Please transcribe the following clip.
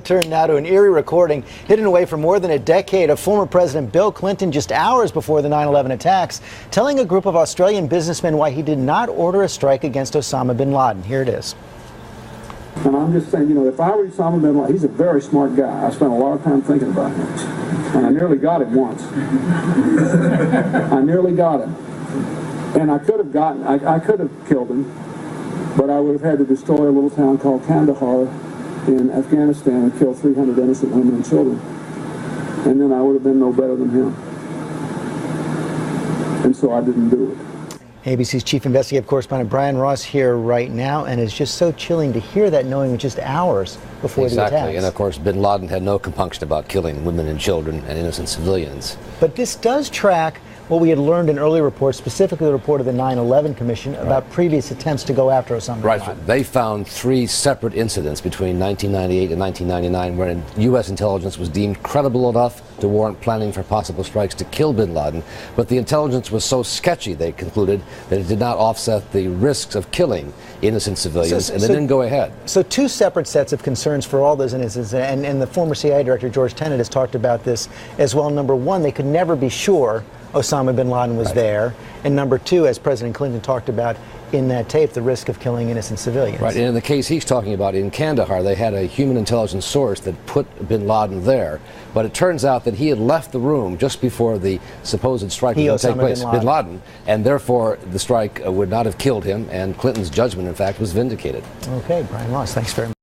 Turn now to an eerie recording hidden away for more than a decade of former President Bill Clinton just hours before the 9/11 attacks, telling a group of Australian businessmen why he did not order a strike against Osama bin Laden. Here it is. And I'm just saying, if I were Osama bin Laden, he's a very smart guy. I spent a lot of time thinking about him. And I nearly got him once. I nearly got him. And I could have killed him, but I would have had to destroy a little town called Kandahar in Afghanistan and kill 300 innocent women and children. And then I would have been no better than him. And so I didn't do it. ABC's chief investigative correspondent Brian Ross here right now, and it's just so chilling to hear that, knowing just hours before the attacks. Exactly, and of course bin Laden had no compunction about killing women and children and innocent civilians. But this does track what we had learned in early reports, specifically the report of the 9/11 Commission about previous attempts to go after Osama bin Laden. Right. They found 3 separate incidents between 1998 and 1999 wherein U.S. intelligence was deemed credible enough to warrant planning for possible strikes to kill bin Laden, but the intelligence was so sketchy, they concluded, that it did not offset the risks of killing innocent civilians, and they didn't go ahead. So 2 separate sets of concerns for all those incidents, and the former CIA director George Tenet has talked about this as well. Number 1, they could never be sure Osama bin Laden was there. And number 2, as President Clinton talked about in that tape, the risk of killing innocent civilians. Right, and in the case he's talking about in Kandahar, they had a human intelligence source that put bin Laden there. But it turns out that he had left the room just before the supposed strike was going to take place, bin Laden, and therefore the strike would not have killed him, and Clinton's judgment, in fact, was vindicated. Okay, Brian Ross, thanks very much.